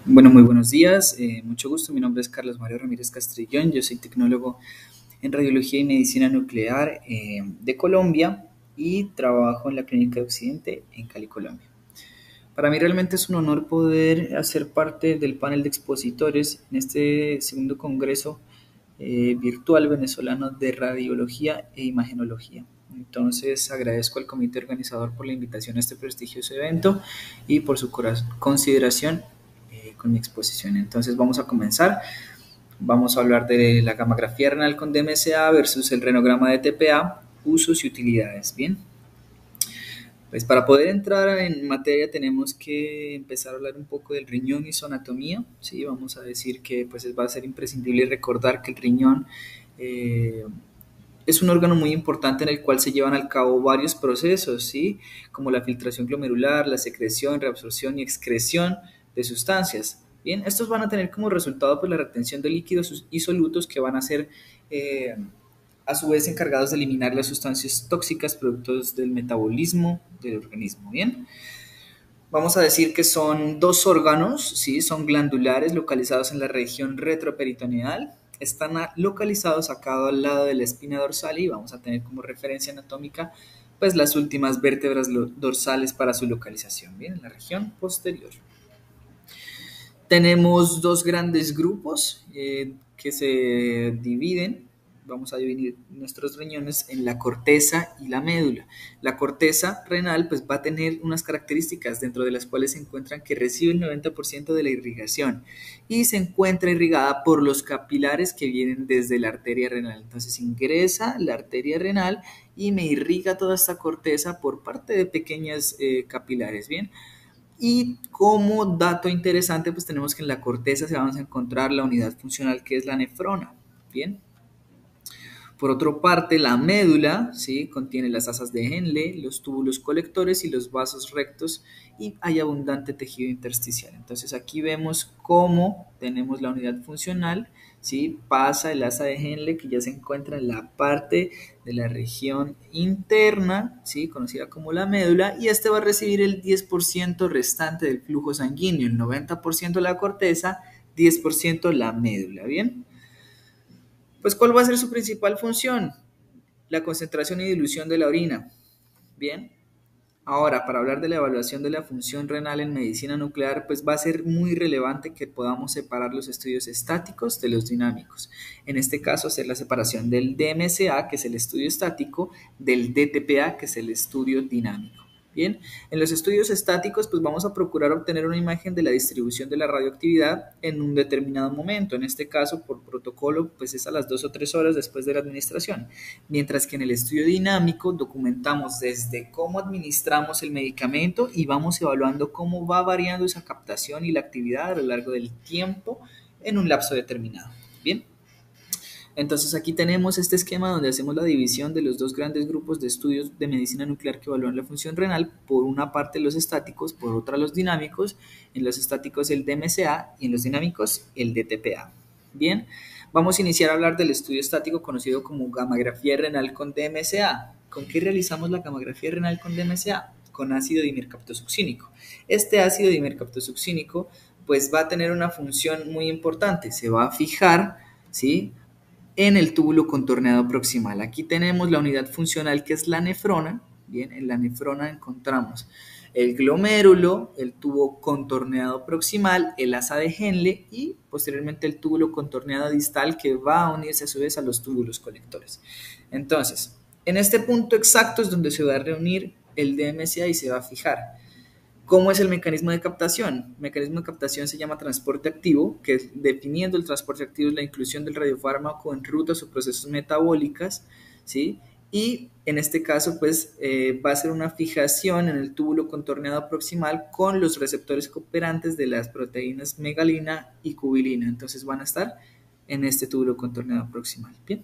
Bueno, muy buenos días, mucho gusto. Mi nombre es Carlos Mario Ramírez Castrillón, yo soy tecnólogo en radiología y medicina nuclear de Colombia y trabajo en la Clínica de Occidente en Cali, Colombia. Para mí realmente es un honor poder hacer parte del panel de expositores en este segundo congreso virtual venezolano de radiología e imagenología. Entonces agradezco al comité organizador por la invitación a este prestigioso evento y por su consideración con mi exposición. Entonces vamos a comenzar. Vamos a hablar de la gamografía renal con DMSA versus el renograma de TPA, usos y utilidades. Bien, pues para poder entrar en materia tenemos que empezar a hablar un poco del riñón y su anatomía. ¿Sí? Vamos a decir que pues va a ser imprescindible recordar que el riñón eh, es un órgano muy importante en el cual se llevan a cabo varios procesos, ¿sí? Como la filtración glomerular, la secreción, reabsorción y excreción de sustancias. Bien, estos van a tener como resultado pues, la retención de líquidos y solutos que van a ser eh, a su vez encargados de eliminar las sustancias tóxicas productos del metabolismo del organismo. Bien, vamos a decir que son dos órganos, ¿sí? Son glandulares localizados en la región retroperitoneal. Están localizados acá al lado de la espina dorsal y vamos a tener como referencia anatómica pues las últimas vértebras dorsales para su localización, bien, en la región posterior. Tenemos dos grandes grupos que se dividen. Vamos a dividir nuestros riñones en la corteza y la médula. La corteza renal pues, va a tener unas características dentro de las cuales se encuentran que recibe el 90% de la irrigación y se encuentra irrigada por los capilares que vienen desde la arteria renal. Entonces ingresa la arteria renal y me irriga toda esta corteza por parte de pequeñas capilares, ¿bien? Y como dato interesante, pues tenemos que en la corteza se vamos a encontrar la unidad funcional que es la nefrona. Bien. Por otra parte, la médula, ¿sí? Contiene las asas de Henle, los túbulos colectores y los vasos rectos y hay abundante tejido intersticial. Entonces aquí vemos cómo tenemos la unidad funcional, ¿sí? Pasa el asa de Henle que ya se encuentra en la parte de la región interna, ¿sí? Conocida como la médula, y este va a recibir el 10% restante del flujo sanguíneo, el 90% la corteza, 10% la médula, ¿bien? Pues, ¿cuál va a ser su principal función? La concentración y dilución de la orina. Bien. Ahora, para hablar de la evaluación de la función renal en medicina nuclear, pues va a ser muy relevante que podamos separar los estudios estáticos de los dinámicos. En este caso, hacer la separación del DMSA, que es el estudio estático, del DTPA, que es el estudio dinámico. Bien, en los estudios estáticos, pues vamos a procurar obtener una imagen de la distribución de la radioactividad en un determinado momento. En este caso, por protocolo, pues es a las 2 o 3 horas después de la administración. Mientras que en el estudio dinámico documentamos desde cómo administramos el medicamento y vamos evaluando cómo va variando esa captación y la actividad a lo largo del tiempo en un lapso determinado. Bien. Entonces aquí tenemos este esquema donde hacemos la división de los dos grandes grupos de estudios de medicina nuclear que evalúan la función renal, por una parte los estáticos, por otra los dinámicos, en los estáticos el DMSA y en los dinámicos el DTPA. Bien, vamos a iniciar a hablar del estudio estático conocido como gamografía renal con DMSA. ¿Con qué realizamos la gamografía renal con DMSA? Con ácido dimercaptosuccínico. Este ácido dimercaptosuccínico pues va a tener una función muy importante, se va a fijar, ¿sí?, en el túbulo contorneado proximal. Aquí tenemos la unidad funcional que es la nefrona. Bien, en la nefrona encontramos el glomérulo, el tubo contorneado proximal, el asa de Henle y posteriormente el túbulo contorneado distal que va a unirse a su vez a los túbulos colectores. Entonces, en este punto exacto es donde se va a reunir el DMSA y se va a fijar. ¿Cómo es el mecanismo de captación? El mecanismo de captación se llama transporte activo, que definiendo el transporte activo es la inclusión del radiofármaco en rutas o procesos metabólicas, ¿sí? Y en este caso, pues, va a ser una fijación en el túbulo contorneado proximal con los receptores cooperantes de las proteínas megalina y cubilina. Entonces van a estar en este túbulo contorneado proximal. Bien.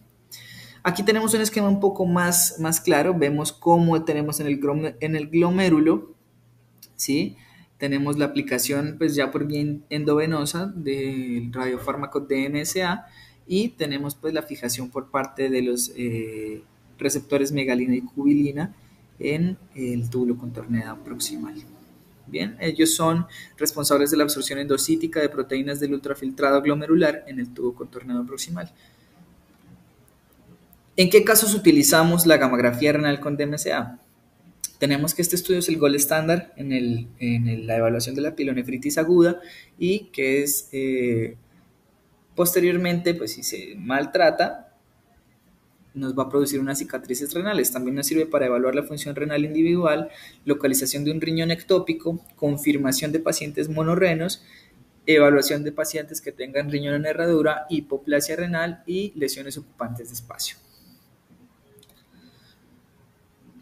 Aquí tenemos un esquema un poco más claro. Vemos cómo tenemos en el glomérulo, ¿sí? Tenemos la aplicación pues ya por vía endovenosa del radiofármaco DMSA y tenemos pues la fijación por parte de los receptores megalina y cubilina en el túbulo contorneado proximal. Bien, ellos son responsables de la absorción endocítica de proteínas del ultrafiltrado glomerular en el tubo contornado proximal. ¿En qué casos utilizamos la gamografía renal con DMSA? Tenemos que este estudio es el gold estándar en la evaluación de la pielonefritis aguda y que es posteriormente, pues si se maltrata, nos va a producir unas cicatrices renales. También nos sirve para evaluar la función renal individual, localización de un riñón ectópico, confirmación de pacientes monorrenos, evaluación de pacientes que tengan riñón en herradura, hipoplasia renal y lesiones ocupantes de espacio.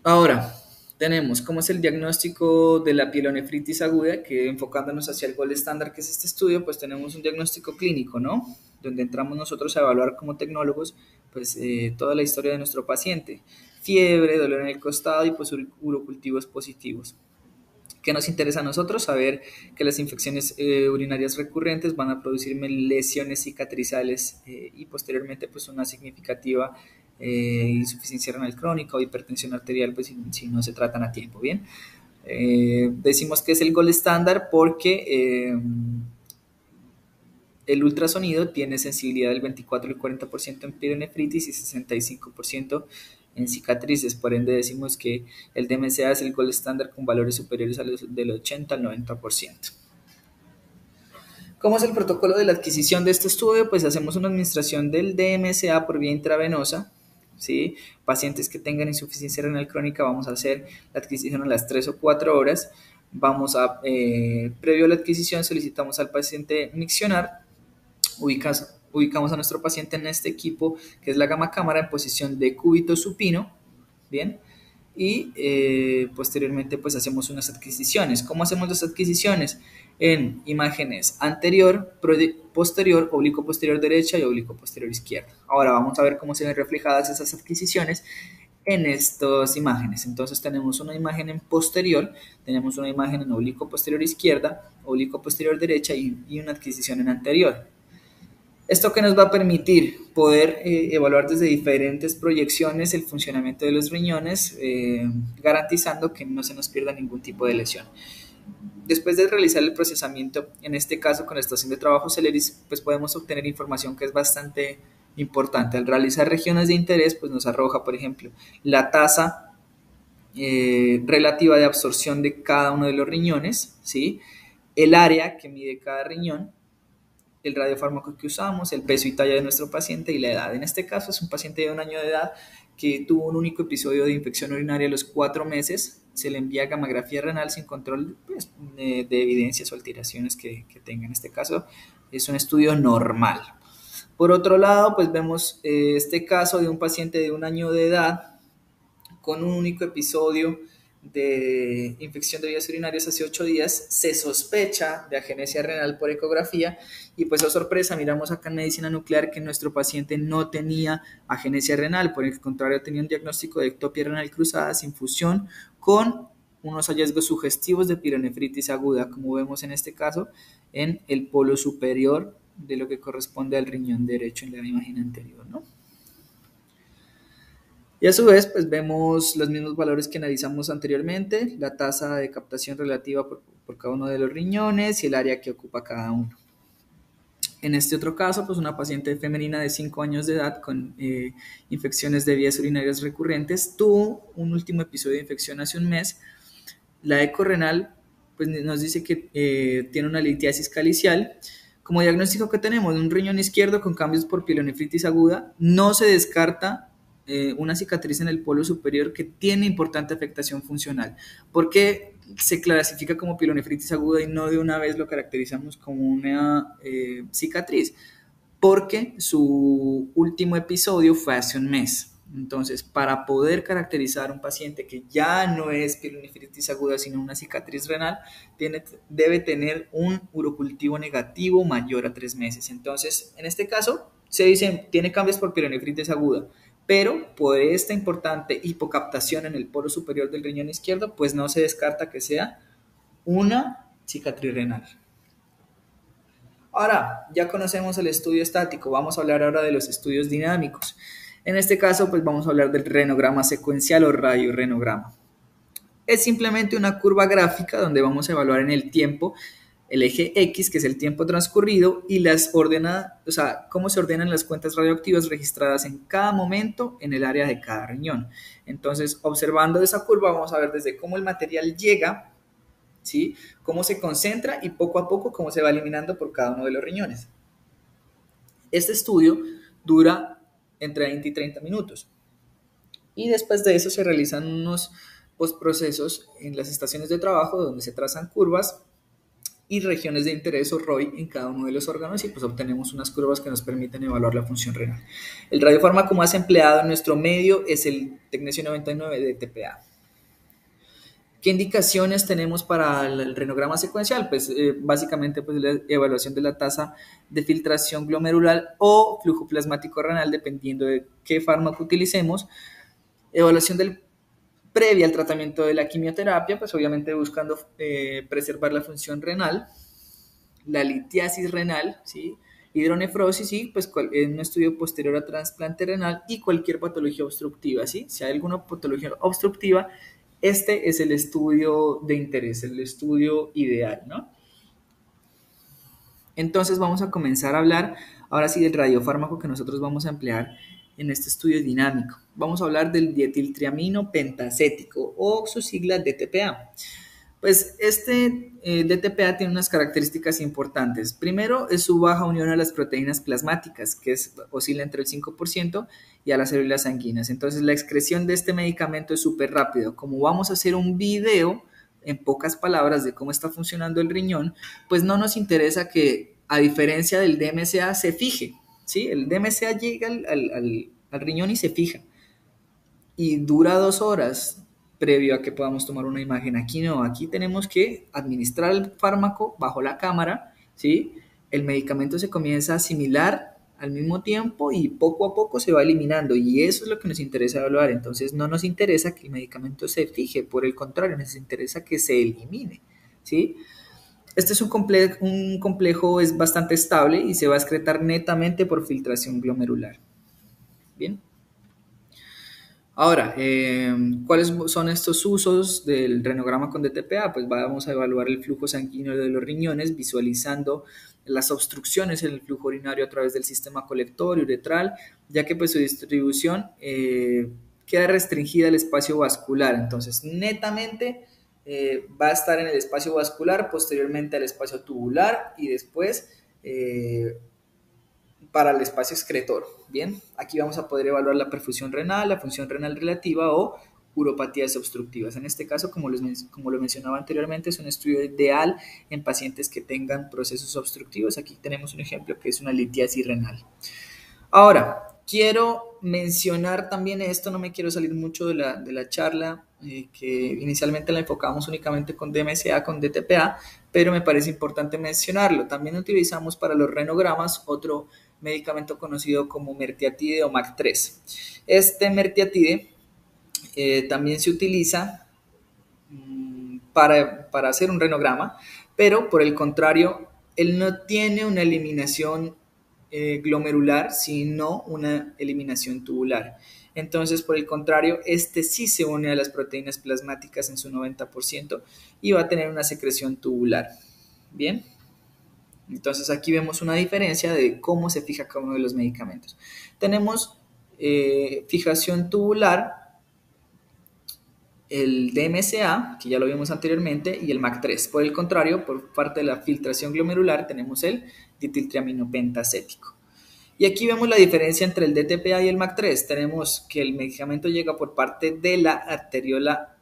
Ahora, tenemos cómo es el diagnóstico de la pielonefritis aguda, que enfocándonos hacia el gold estándar que es este estudio, pues tenemos un diagnóstico clínico, ¿no? Donde entramos nosotros a evaluar como tecnólogos, pues toda la historia de nuestro paciente. Fiebre, dolor en el costado y pues urocultivos positivos. ¿Qué nos interesa a nosotros? Saber que las infecciones urinarias recurrentes van a producirme lesiones cicatrizales y posteriormente pues una significativa insuficiencia renal crónica o hipertensión arterial pues si no se tratan a tiempo, ¿bien? Decimos que es el gold estándar porque el ultrasonido tiene sensibilidad del 24 y 40% en pielonefritis y 65% en cicatrices, por ende decimos que el DMCA es el gold estándar con valores superiores a los del 80 al 90%. ¿Cómo es el protocolo de la adquisición de este estudio? Pues hacemos una administración del DMCA por vía intravenosa, ¿sí? Pacientes que tengan insuficiencia renal crónica vamos a hacer la adquisición a las 3 o 4 horas. Previo a la adquisición solicitamos al paciente miccionar, ubicamos a nuestro paciente en este equipo que es la gamma cámara en posición de cúbito supino, ¿bien? Y posteriormente pues hacemos unas adquisiciones. ¿Cómo hacemos las adquisiciones? En imágenes anterior, posterior, oblicuo posterior derecha y oblicuo posterior izquierda. Ahora vamos a ver cómo se ven reflejadas esas adquisiciones en estas imágenes. Entonces tenemos una imagen en posterior, tenemos una imagen en oblicuo posterior izquierda, oblicuo posterior derecha y una adquisición en anterior. ¿Esto que nos va a permitir? Poder evaluar desde diferentes proyecciones el funcionamiento de los riñones, garantizando que no se nos pierda ningún tipo de lesión. Después de realizar el procesamiento, en este caso con la estación de trabajo Celeris, pues podemos obtener información que es bastante importante. Al realizar regiones de interés, pues nos arroja, por ejemplo, la tasa relativa de absorción de cada uno de los riñones, ¿sí? El área que mide cada riñón, el radiofármaco que usamos, el peso y talla de nuestro paciente y la edad. En este caso es un paciente de 1 año de edad que tuvo un único episodio de infección urinaria a los 4 meses. Se le envía gamografía renal sin control pues, de evidencias o alteraciones que tenga. En este caso es un estudio normal. Por otro lado, pues vemos este caso de un paciente de 1 año de edad con un único episodio de infección de vías urinarias hace 8 días, se sospecha de agenesia renal por ecografía y pues a sorpresa miramos acá en medicina nuclear que nuestro paciente no tenía agenesia renal, por el contrario tenía un diagnóstico de ectopia renal cruzada sin fusión con unos hallazgos sugestivos de pielonefritis aguda, como vemos en este caso en el polo superior de lo que corresponde al riñón derecho en la imagen anterior, ¿no? Y a su vez, pues vemos los mismos valores que analizamos anteriormente, la tasa de captación relativa por cada uno de los riñones y el área que ocupa cada uno. En este otro caso, pues una paciente femenina de 5 años de edad con infecciones de vías urinarias recurrentes tuvo un último episodio de infección hace un mes. La eco renal pues, nos dice que tiene una litiasis calicial. Como diagnóstico que tenemos, un riñón izquierdo con cambios por pielonefritis aguda, no se descarta una cicatriz en el polo superior que tiene importante afectación funcional. ¿Por qué se clasifica como pielonefritis aguda y no de una vez lo caracterizamos como una cicatriz? Porque su último episodio fue hace un mes. Entonces, para poder caracterizar un paciente que ya no es pielonefritis aguda, sino una cicatriz renal, debe tener un urocultivo negativo mayor a 3 meses. Entonces, en este caso, se dice, tiene cambios por pielonefritis aguda, pero por esta importante hipocaptación en el polo superior del riñón izquierdo, pues no se descarta que sea una cicatriz renal. Ahora, ya conocemos el estudio estático, vamos a hablar ahora de los estudios dinámicos. En este caso, pues vamos a hablar del renograma secuencial o radiorenograma. Es simplemente una curva gráfica donde vamos a evaluar en el tiempo el eje X, que es el tiempo transcurrido, y o sea, cómo se ordenan las cuentas radioactivas registradas en cada momento en el área de cada riñón. Entonces, observando esa curva, vamos a ver desde cómo el material llega, ¿sí? Cómo se concentra y poco a poco cómo se va eliminando por cada uno de los riñones. Este estudio dura entre 20 y 30 minutos. Y después de eso se realizan unos postprocesos en las estaciones de trabajo donde se trazan curvas y regiones de interés o ROI en cada uno de los órganos y pues obtenemos unas curvas que nos permiten evaluar la función renal. El radiofármaco más empleado en nuestro medio es el tecnesio 99 de TPA. ¿Qué indicaciones tenemos para el renograma secuencial? Pues básicamente pues, la evaluación de la tasa de filtración glomerular o flujo plasmático renal dependiendo de qué fármaco utilicemos. Evaluación del previa al tratamiento de la quimioterapia, pues obviamente buscando preservar la función renal, la litiasis renal, ¿sí? Hidronefrosis y pues en un estudio posterior a trasplante renal y cualquier patología obstructiva, ¿sí? Si hay alguna patología obstructiva, este es el estudio de interés, el estudio ideal, ¿no? Entonces vamos a comenzar a hablar ahora sí del radiofármaco que nosotros vamos a emplear en este estudio dinámico. Vamos a hablar del dietiltriamino pentacético o su sigla DTPA. Pues este DTPA tiene unas características importantes. Primero es su baja unión a las proteínas plasmáticas, que oscila entre el 5% y a las células sanguíneas. Entonces la excreción de este medicamento es súper rápido. Como vamos a hacer un video en pocas palabras de cómo está funcionando el riñón, pues no nos interesa que, a diferencia del DMCA, se fije, ¿sí? El DMCA llega al riñón y se fija, y dura 2 horas previo a que podamos tomar una imagen. Aquí no, aquí tenemos que administrar el fármaco bajo la cámara, ¿sí? El medicamento se comienza a asimilar al mismo tiempo y poco a poco se va eliminando y eso es lo que nos interesa evaluar. Entonces no nos interesa que el medicamento se fije, por el contrario, nos interesa que se elimine, ¿sí? Este es un complejo es bastante estable y se va a excretar netamente por filtración glomerular. Bien. Ahora, ¿cuáles son estos usos del renograma con DTPA? Pues vamos a evaluar el flujo sanguíneo de los riñones visualizando las obstrucciones en el flujo urinario a través del sistema colector y uretral, ya que pues su distribución queda restringida al espacio vascular. Entonces, netamente va a estar en el espacio vascular, posteriormente al espacio tubular y después para el espacio excretor. Bien, aquí vamos a poder evaluar la perfusión renal, la función renal relativa o uropatías obstructivas. En este caso, como lo mencionaba anteriormente, es un estudio ideal en pacientes que tengan procesos obstructivos. Aquí tenemos un ejemplo que es una litiasis renal. Ahora, quiero mencionar también esto, no me quiero salir mucho de la charla, que inicialmente la enfocamos únicamente con DMCA, con DTPA, pero me parece importante mencionarlo. También utilizamos para los renogramas otro medicamento conocido como mertiatide o MAC3. Este mertiatide también se utiliza para hacer un renograma, pero por el contrario, él no tiene una eliminación glomerular, sino una eliminación tubular. Entonces, por el contrario, este sí se une a las proteínas plasmáticas en su 90% y va a tener una secreción tubular. Bien. Entonces aquí vemos una diferencia de cómo se fija cada uno de los medicamentos. Tenemos fijación tubular, el DMCA, que ya lo vimos anteriormente, y el MAC3. Por el contrario, por parte de la filtración glomerular tenemos el ditiltriamino pentacético. Y aquí vemos la diferencia entre el DTPA y el MAC3. Tenemos que el medicamento llega por parte de la arteriola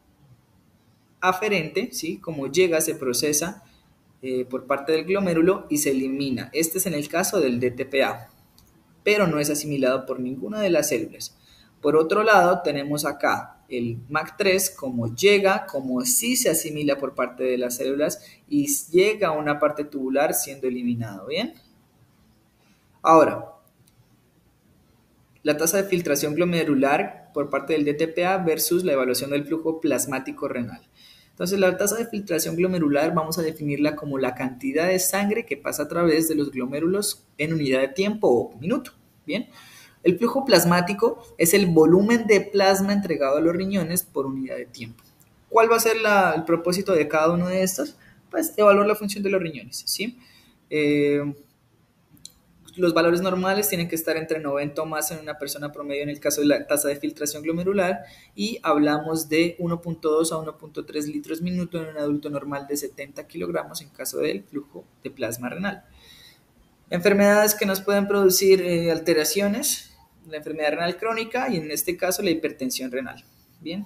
aferente, ¿sí? Como llega, se procesa por parte del glomérulo y se elimina. Este es en el caso del DTPA, pero no es asimilado por ninguna de las células. Por otro lado, tenemos acá el MAC3, como llega, como sí se asimila por parte de las células y llega a una parte tubular siendo eliminado, ¿bien? Ahora, la tasa de filtración glomerular por parte del DTPA versus la evaluación del flujo plasmático renal. Entonces, la tasa de filtración glomerular vamos a definirla como la cantidad de sangre que pasa a través de los glomérulos en unidad de tiempo o minuto. Bien, el flujo plasmático es el volumen de plasma entregado a los riñones por unidad de tiempo. ¿Cuál va a ser el propósito de cada uno de estos? Pues evaluar la función de los riñones, ¿sí? Los valores normales tienen que estar entre 90 o más en una persona promedio en el caso de la tasa de filtración glomerular, y hablamos de 1.2 a 1.3 litros minuto en un adulto normal de 70 kilogramos en caso del flujo de plasma renal. Enfermedades que nos pueden producir alteraciones: la enfermedad renal crónica y en este caso la hipertensión renal. Bien.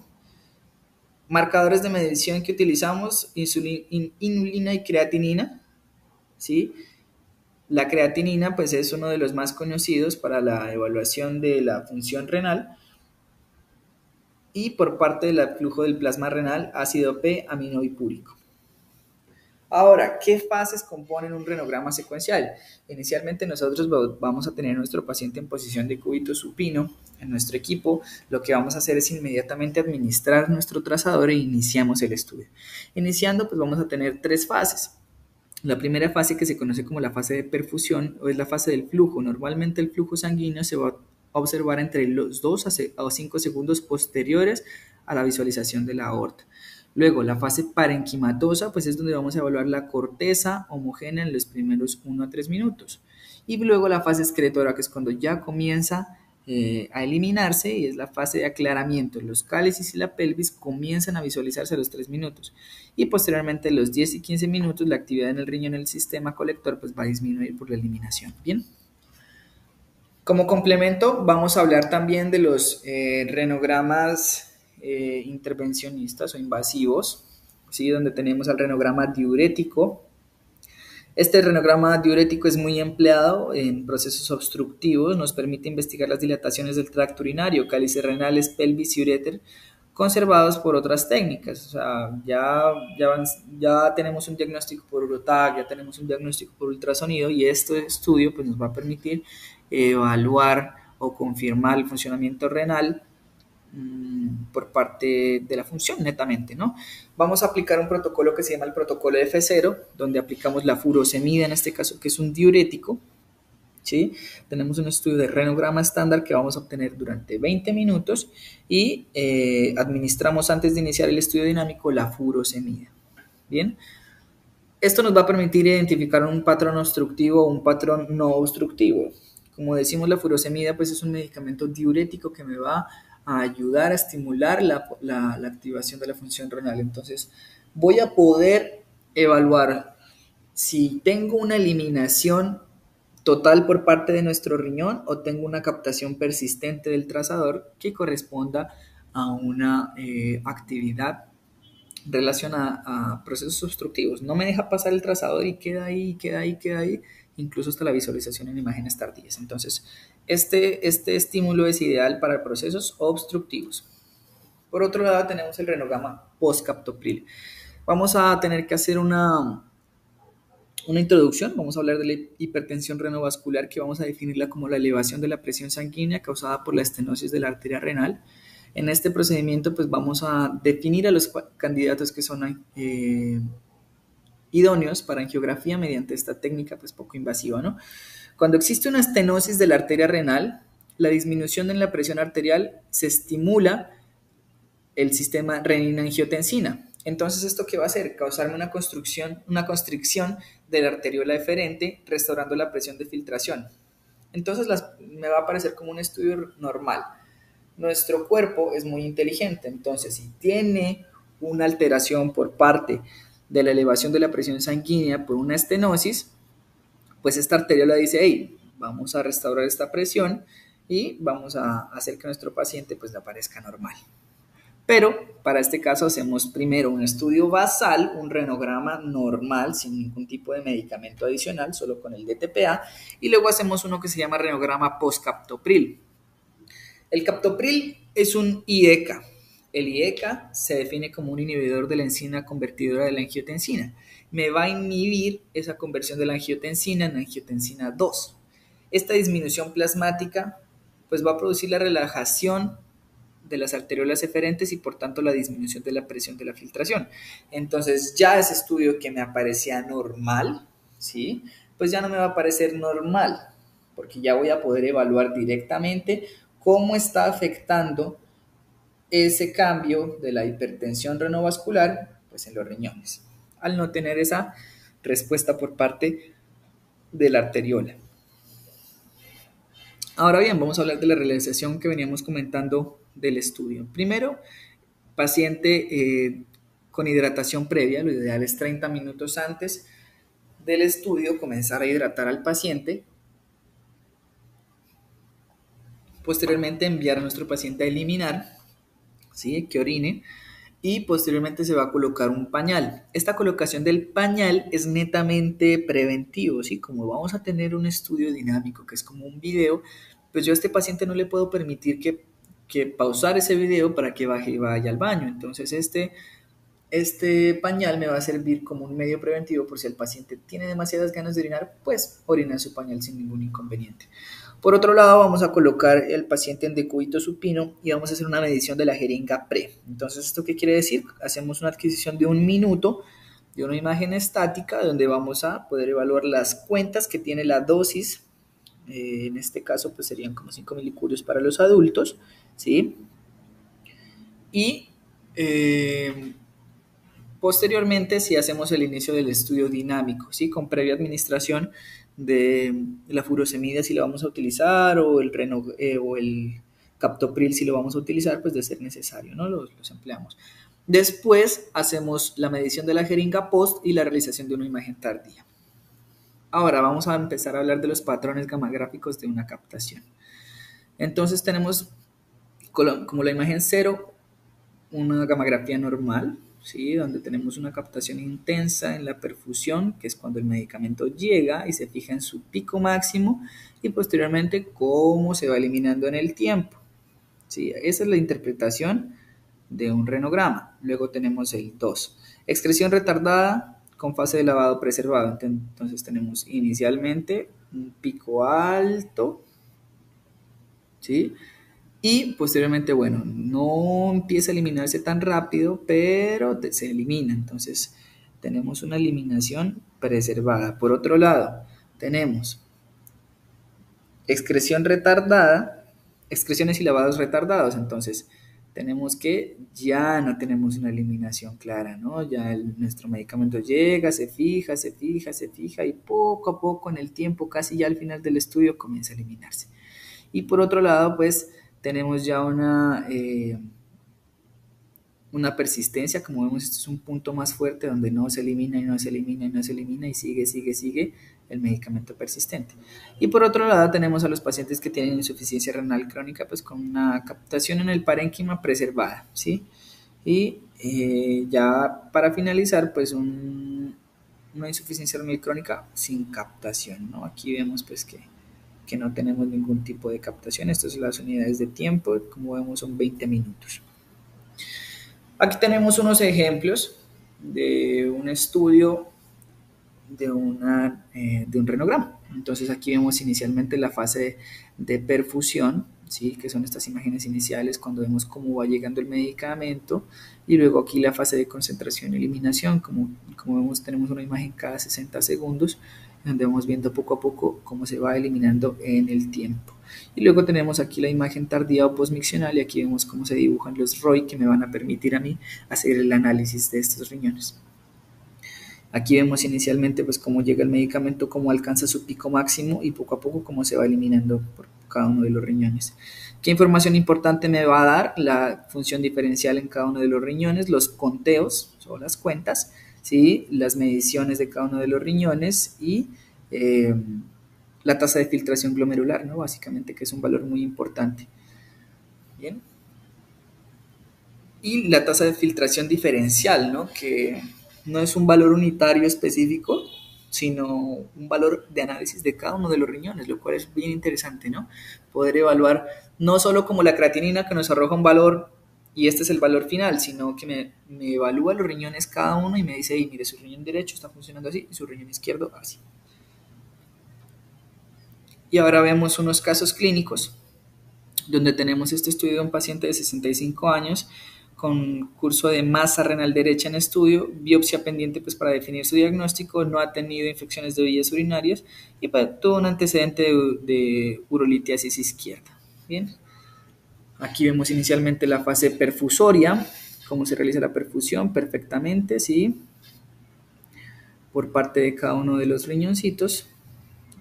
Marcadores de medición que utilizamos: inulina y creatinina, ¿sí? La creatinina pues es uno de los más conocidos para la evaluación de la función renal, y por parte del flujo del plasma renal, ácido P aminobipúrico. Ahora, ¿qué fases componen un renograma secuencial? Inicialmente nosotros vamos a tener a nuestro paciente en posición de cúbito supino en nuestro equipo. Lo que vamos a hacer es inmediatamente administrar nuestro trazador e iniciamos el estudio. Iniciando, pues vamos a tener 3 fases. La primera fase, que se conoce como la fase de perfusión, o es la fase del flujo. Normalmente el flujo sanguíneo se va a observar entre los 2 a 5 segundos posteriores a la visualización de la aorta. Luego, la fase parenquimatosa, pues es donde vamos a evaluar la corteza homogénea en los primeros 1 a 3 minutos. Y luego la fase excretora, que es cuando ya comienza a eliminarse, y es la fase de aclaramiento. Los cálices y la pelvis comienzan a visualizarse a los 3 minutos. Y posteriormente, los 10 y 15 minutos, la actividad en el riñón, en el sistema colector, pues va a disminuir por la eliminación. Bien. Como complemento, vamos a hablar también de los renogramas intervencionistas o invasivos, ¿sí? Donde tenemos al renograma diurético. Este renograma diurético es muy empleado en procesos obstructivos. Nos permite investigar las dilataciones del tracto urinario, cálices renales, pelvis y uréter, conservados por otras técnicas. O sea, ya tenemos un diagnóstico por Urotag, ya tenemos un diagnóstico por ultrasonido, y este estudio pues, nos va a permitir evaluar o confirmar el funcionamiento renal por parte de la función netamente, ¿no? Vamos a aplicar un protocolo que se llama el protocolo F0, donde aplicamos la furosemida en este caso, que es un diurético, ¿sí? Tenemos un estudio de renograma estándar que vamos a obtener durante 20 minutos y administramos antes de iniciar el estudio dinámico la furosemida. Bien. Esto nos va a permitir identificar un patrón obstructivo o un patrón no obstructivo. Como decimos, la furosemida pues es un medicamento diurético que me va a ayudar a estimular la activación de la función renal. Entonces, voy a poder evaluar si tengo una eliminación total por parte de nuestro riñón o tengo una captación persistente del trazador que corresponda a una actividad relacionada a procesos obstructivos. No me deja pasar el trazador y queda ahí, queda ahí, queda ahí, incluso hasta la visualización en imágenes tardías. Entonces, este estímulo es ideal para procesos obstructivos. Por otro lado, tenemos el renograma postcaptopril. Vamos a tener que hacer una introducción. Vamos a hablar de la hipertensión renovascular, que vamos a definirla como la elevación de la presión sanguínea causada por la estenosis de la arteria renal. En este procedimiento pues vamos a definir a los candidatos que son idóneos para angiografía mediante esta técnica pues poco invasiva, ¿no? Cuando existe una estenosis de la arteria renal, la disminución en la presión arterial se estimula el sistema renina-angiotensina. Entonces, ¿esto qué va a hacer? Causarme una constricción de la arteriola eferente, restaurando la presión de filtración. Entonces, me va a parecer como un estudio normal. Nuestro cuerpo es muy inteligente, entonces si tiene una alteración por parte de la elevación de la presión sanguínea por una estenosis, pues esta arteriola dice: hey, vamos a restaurar esta presión y vamos a hacer que nuestro paciente pues le aparezca normal. Pero para este caso hacemos primero un estudio basal, un renograma normal, sin ningún tipo de medicamento adicional, solo con el DTPA, y luego hacemos uno que se llama renograma postcaptopril. El captopril es un IECA. El IECA se define como un inhibidor de la enzima convertidora de la angiotensina. Me va a inhibir esa conversión de la angiotensina en angiotensina 2. Esta disminución plasmática pues va a producir la relajación de las arteriolas eferentes y por tanto la disminución de la presión de la filtración. Entonces ya ese estudio que me aparecía normal, ¿sí? Pues ya no me va a parecer normal, porque ya voy a poder evaluar directamente cómo está afectando ese cambio de la hipertensión renovascular pues en los riñones, al no tener esa respuesta por parte de la arteriola. Ahora bien, vamos a hablar de la realización que veníamos comentando del estudio. Primero, paciente con hidratación previa, lo ideal es 30 minutos antes del estudio comenzar a hidratar al paciente. Posteriormente enviar a nuestro paciente a eliminar, ¿sí? Que orine, y posteriormente se va a colocar un pañal. Esta colocación del pañal es netamente preventivo, ¿sí? Como vamos a tener un estudio dinámico que es como un video, pues yo a este paciente no le puedo permitir que pausar ese video para que baje y vaya al baño. Entonces este pañal me va a servir como un medio preventivo por si el paciente tiene demasiadas ganas de orinar, pues orina su pañal sin ningún inconveniente. Por otro lado, vamos a colocar el paciente en decúbito supino y vamos a hacer una medición de la jeringa pre. Entonces, ¿esto qué quiere decir? Hacemos una adquisición de 1 minuto de una imagen estática donde vamos a poder evaluar las cuentas que tiene la dosis. En este caso, pues serían como 5 milicurios para los adultos, ¿sí? Y posteriormente, si hacemos el inicio del estudio dinámico, ¿sí? Con previa administración de la furosemida si lo vamos a utilizar o el captopril si lo vamos a utilizar, pues de ser necesario, ¿no? Los empleamos. Después hacemos la medición de la jeringa post y la realización de una imagen tardía. Ahora vamos a empezar a hablar de los patrones gamagráficos de una captación. Entonces tenemos como la imagen 0, una gamografía normal, ¿sí? Donde tenemos una captación intensa en la perfusión, que es cuando el medicamento llega y se fija en su pico máximo, y posteriormente cómo se va eliminando en el tiempo, ¿sí? Esa es la interpretación de un renograma. Luego tenemos el 2, excreción retardada con fase de lavado preservado. Entonces tenemos inicialmente un pico alto, ¿sí? Y posteriormente, bueno, no empieza a eliminarse tan rápido, pero se elimina. Entonces, tenemos una eliminación preservada. Por otro lado, tenemos excreción retardada, excreciones y lavados retardados. Entonces, tenemos que ya no tenemos una eliminación clara, ¿no? Ya nuestro medicamento llega, se fija, se fija, se fija y poco a poco en el tiempo, casi ya al final del estudio, comienza a eliminarse. Y por otro lado, pues tenemos ya una persistencia, como vemos, esto es un punto más fuerte donde no se elimina y no se elimina y no se elimina y sigue el medicamento persistente. Y por otro lado tenemos a los pacientes que tienen insuficiencia renal crónica, pues con una captación en el parénquima preservada, ¿sí? Y ya para finalizar, pues una insuficiencia renal crónica sin captación, ¿no? Aquí vemos pues que no tenemos ningún tipo de captación. Estas son las unidades de tiempo, como vemos son 20 minutos. Aquí tenemos unos ejemplos de un estudio de un renograma. Entonces aquí vemos inicialmente la fase de perfusión, ¿sí? Que son estas imágenes iniciales cuando vemos cómo va llegando el medicamento, y luego aquí la fase de concentración y eliminación, como vemos tenemos una imagen cada 60 segundos, donde vamos viendo poco a poco cómo se va eliminando en el tiempo. Y luego tenemos aquí la imagen tardía o postmiccional y aquí vemos cómo se dibujan los ROI que me van a permitir a mí hacer el análisis de estos riñones. Aquí vemos inicialmente pues cómo llega el medicamento, cómo alcanza su pico máximo y poco a poco cómo se va eliminando por cada uno de los riñones. ¿Qué información importante me va a dar? La función diferencial en cada uno de los riñones, los conteos o las cuentas, ¿sí? Las mediciones de cada uno de los riñones y la tasa de filtración glomerular, ¿no? Básicamente, que es un valor muy importante. Bien. Y la tasa de filtración diferencial, ¿no? Que no es un valor unitario específico, sino un valor de análisis de cada uno de los riñones, lo cual es bien interesante, ¿no? Poder evaluar no solo como la creatinina que nos arroja un valor y este es el valor final, sino que me evalúa los riñones cada uno y me dice, mire, su riñón derecho está funcionando así y su riñón izquierdo así. Y ahora vemos unos casos clínicos donde tenemos este estudio de un paciente de 65 años con curso de masa renal derecha en estudio, biopsia pendiente pues para definir su diagnóstico, no ha tenido infecciones de vías urinarias y tuvo un antecedente de urolitiasis izquierda. Bien. Aquí vemos inicialmente la fase perfusoria, cómo se realiza la perfusión perfectamente, ¿sí? Por parte de cada uno de los riñoncitos,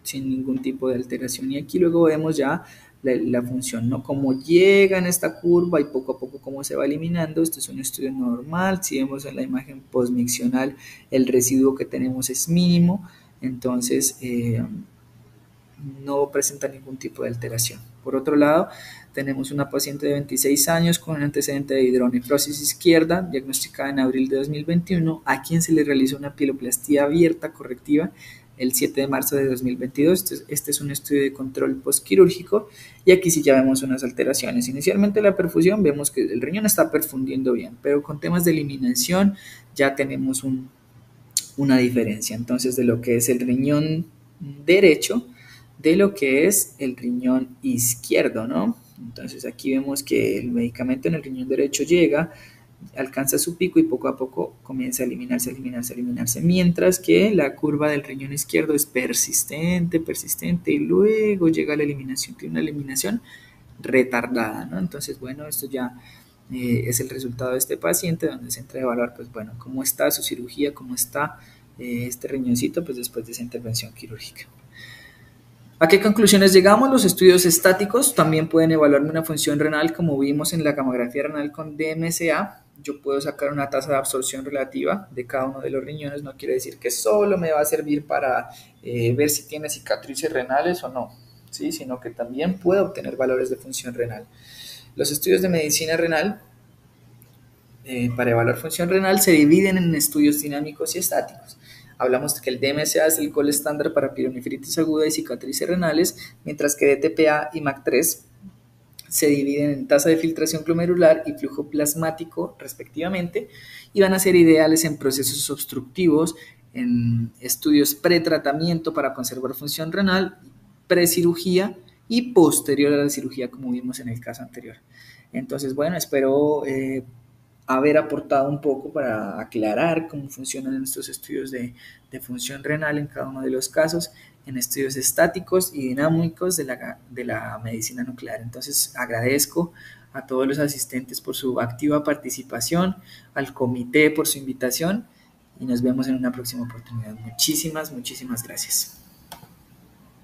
sin ningún tipo de alteración. Y aquí luego vemos ya la función, ¿no? Cómo llega en esta curva y poco a poco cómo se va eliminando. Esto es un estudio normal. Si vemos en la imagen postmiccional, el residuo que tenemos es mínimo, entonces no presenta ningún tipo de alteración. Por otro lado, tenemos una paciente de 26 años con un antecedente de hidronefrosis izquierda, diagnosticada en abril de 2021, a quien se le realizó una pieloplastia abierta correctiva el 7 de marzo de 2022. Este es un estudio de control postquirúrgico y aquí sí ya vemos unas alteraciones. Inicialmente la perfusión vemos que el riñón está perfundiendo bien, pero con temas de eliminación ya tenemos una diferencia. Entonces, de lo que es el riñón derecho, de lo que es el riñón izquierdo, ¿no? Entonces aquí vemos que el medicamento en el riñón derecho llega, alcanza su pico y poco a poco comienza a eliminarse, eliminarse, eliminarse, mientras que la curva del riñón izquierdo es persistente, persistente y luego llega a la eliminación, tiene una eliminación retardada, ¿no? Entonces, bueno, esto ya es el resultado de este paciente, donde se entra a evaluar, pues bueno, cómo está su cirugía, cómo está este riñoncito, pues después de esa intervención quirúrgica. ¿A qué conclusiones llegamos? Los estudios estáticos también pueden evaluar una función renal, como vimos en la gamografía renal con DMSA. Yo puedo sacar una tasa de absorción relativa de cada uno de los riñones. No quiere decir que solo me va a servir para ver si tiene cicatrices renales o no, ¿sí? Sino que también puedo obtener valores de función renal. Los estudios de medicina renal para evaluar función renal se dividen en estudios dinámicos y estáticos. Hablamos de que el DMSA es el gol estándar para pielonefritis aguda y cicatrices renales, mientras que DTPA y MAC3 se dividen en tasa de filtración glomerular y flujo plasmático respectivamente y van a ser ideales en procesos obstructivos, en estudios pretratamiento para conservar función renal, precirugía y posterior a la cirugía, como vimos en el caso anterior. Entonces, bueno, espero haber aportado un poco para aclarar cómo funcionan estos estudios de función renal en cada uno de los casos, en estudios estáticos y dinámicos de la medicina nuclear. Entonces agradezco a todos los asistentes por su activa participación, al comité por su invitación y nos vemos en una próxima oportunidad. Muchísimas, muchísimas gracias.